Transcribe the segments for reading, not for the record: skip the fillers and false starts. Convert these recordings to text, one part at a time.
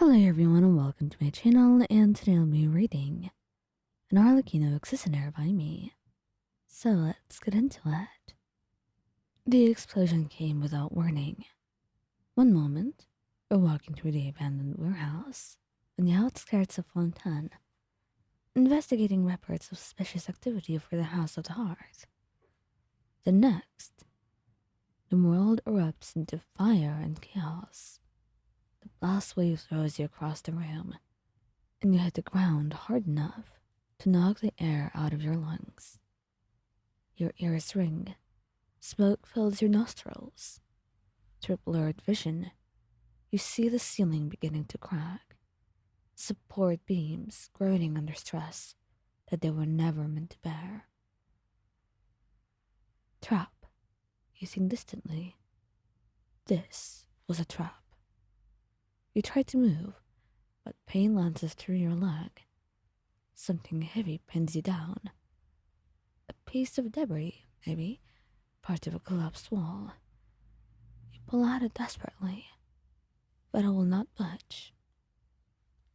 Hello everyone and welcome to my channel, and today I'll be reading an Arlecchino Excisionaire by me. So let's get into it. The explosion came without warning. One moment, we're walking through the abandoned warehouse on the outskirts of Fontaine, investigating reports of suspicious activity for the House of the Hearth. The next, the world erupts into fire and chaos. The blast wave throws you across the room, and you hit the ground hard enough to knock the air out of your lungs. Your ears ring, smoke fills your nostrils. Through blurred vision, you see the ceiling beginning to crack, support beams groaning under stress that they were never meant to bear. Trap, you think distantly. This was a trap. You try to move, but pain lances through your leg. Something heavy pins you down. A piece of debris, maybe, part of a collapsed wall. You pull at it desperately, but it will not budge.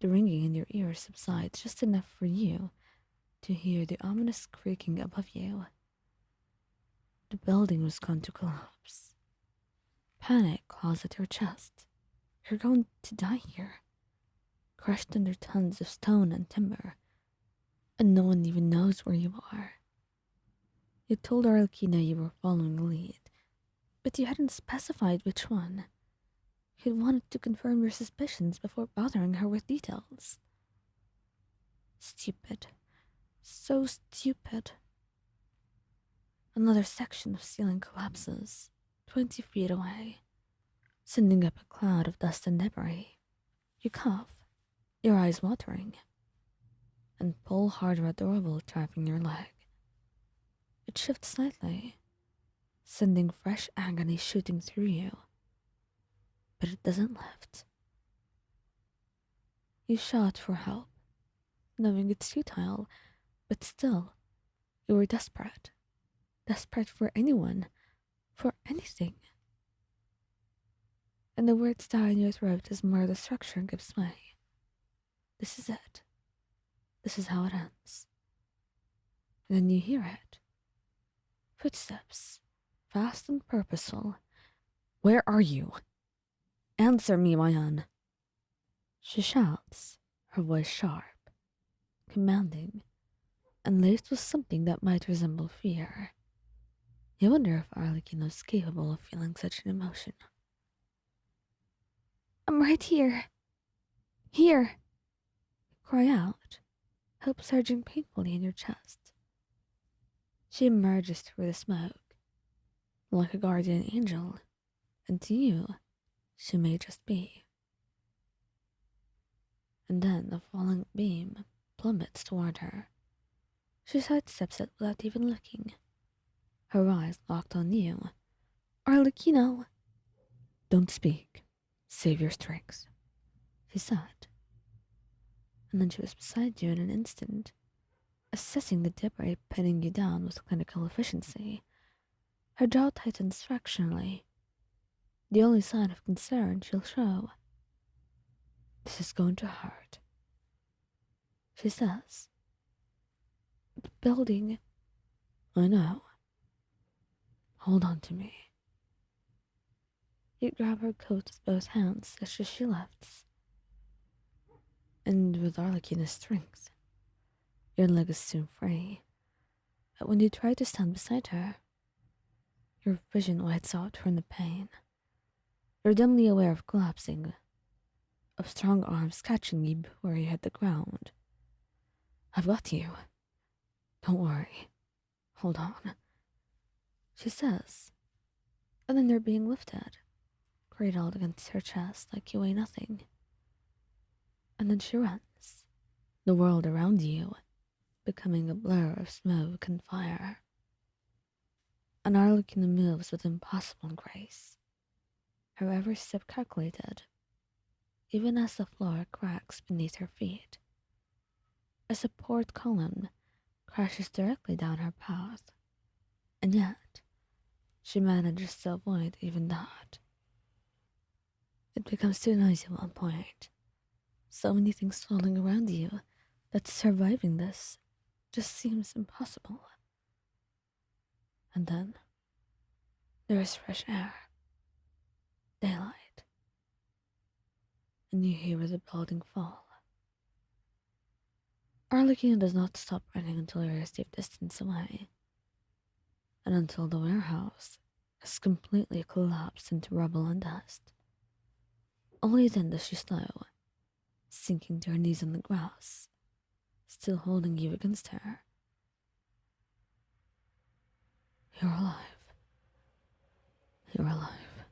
The ringing in your ears subsides just enough for you to hear the ominous creaking above you. The building was going to collapse. Panic claws at your chest. You're going to die here, crushed under tons of stone and timber, and no one even knows where you are. You told Arlecchino you were following a lead, but you hadn't specified which one. You'd wanted to confirm your suspicions before bothering her with details. Stupid. So stupid. Another section of ceiling collapses, 20 feet away, sending up a cloud of dust and debris. You cough, your eyes watering, and pull harder at the rubble trapping your leg. It shifts slightly, sending fresh agony shooting through you, but it doesn't lift. You shout for help, knowing it's futile, but still, you were desperate. Desperate for anyone, for anything. And the words die in your throat as more of the structure gives way. This is it. This is how it ends. And then you hear it. Footsteps, fast and purposeful. Where are you? Answer me, Mayan. She shouts, her voice sharp, commanding, and laced with something that might resemble fear. You wonder if Arlecchino is capable of feeling such an emotion. I'm right here. Here. You cry out, hope surging painfully in your chest. She emerges through the smoke, like a guardian angel, and to you, she may just be. And then a falling beam plummets toward her. She sidesteps it without even looking, her eyes locked on you. Arlecchino! Don't speak. Save your strength, she said. And then she was beside you in an instant, assessing the debris pinning you down with clinical efficiency. Her jaw tightens fractionally, the only sign of concern she'll show. This is going to hurt, she says. The building. I know. Hold on to me. You grab her coat with both hands as she lifts. And with Arlecchino's strength, your leg is soon free. But when you try to stand beside her, your vision whites out from the pain. You're dimly aware of collapsing, of strong arms catching you before you hit the ground. I've got you. Don't worry. Hold on, she says. And then you're being lifted, cradled against her chest like you weigh nothing. And then she runs, the world around you becoming a blur of smoke and fire. And Arlecchino moves with impossible grace, her every step calculated, even as the floor cracks beneath her feet. A support column crashes directly down her path, and yet she manages to avoid even that. It becomes too noisy at one point, So many things falling around you that surviving this just seems impossible. And then there is fresh air, daylight, and you hear the building fall. Arlecchino does not stop running until you're a safe distance away, and until the warehouse has completely collapsed into rubble and dust. Only then does she slow, sinking to her knees on the grass, still holding you against her. You're alive. You're alive,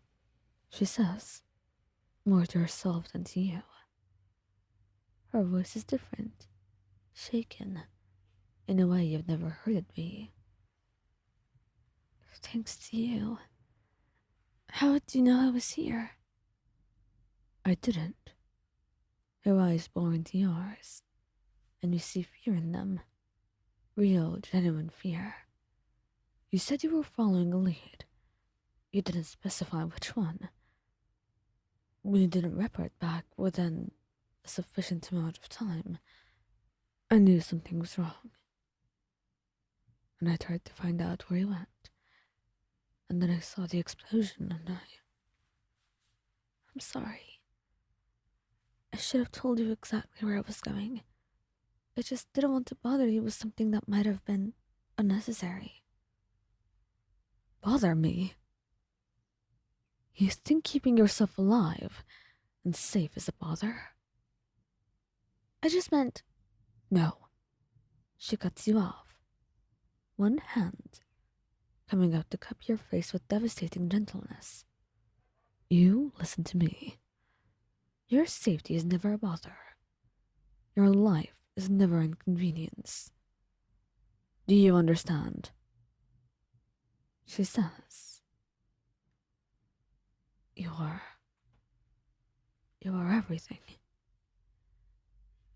she says, more to herself than to you. Her voice is different, shaken, in a way you've never heard it be. Thanks to you. How did you know I was here? I didn't. Her eyes bore into yours, and you see fear in them. Real, genuine fear. You said you were following a lead. You didn't specify which one. When you didn't report back within a sufficient amount of time, I knew something was wrong. And I tried to find out where you went. And then I saw the explosion and I'm sorry. I should have told you exactly where I was going. I just didn't want to bother you with something that might have been unnecessary. Bother me? You think keeping yourself alive and safe is a bother? I just meant... No. She cuts you off. One hand coming out to cup your face with devastating gentleness. You listen to me. Your safety is never a bother. Your life is never an inconvenience. Do you understand? She says. You are everything.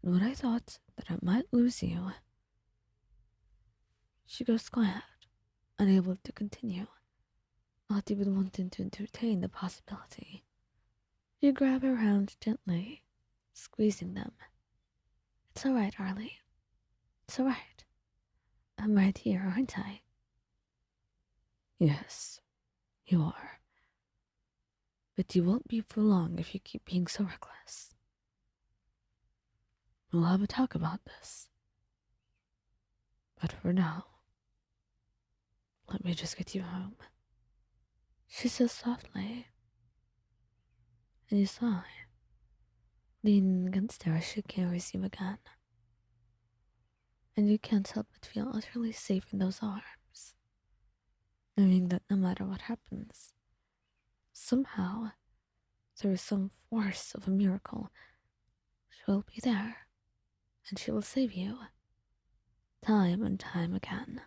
And when I thought that I might lose you, she goes quiet, unable to continue, not even wanting to entertain the possibility. You grab her hands gently, squeezing them. It's all right, Arlie. It's all right. I'm right here, aren't I? Yes, you are. But you won't be for long if you keep being so reckless. We'll have a talk about this. But for now, let me just get you home. She says softly. And you sigh, leaning against her as she carries you again. And you can't help but feel utterly safe in those arms, knowing that no matter what happens, somehow, through some force of a miracle, she will be there, and she will save you, time and time again.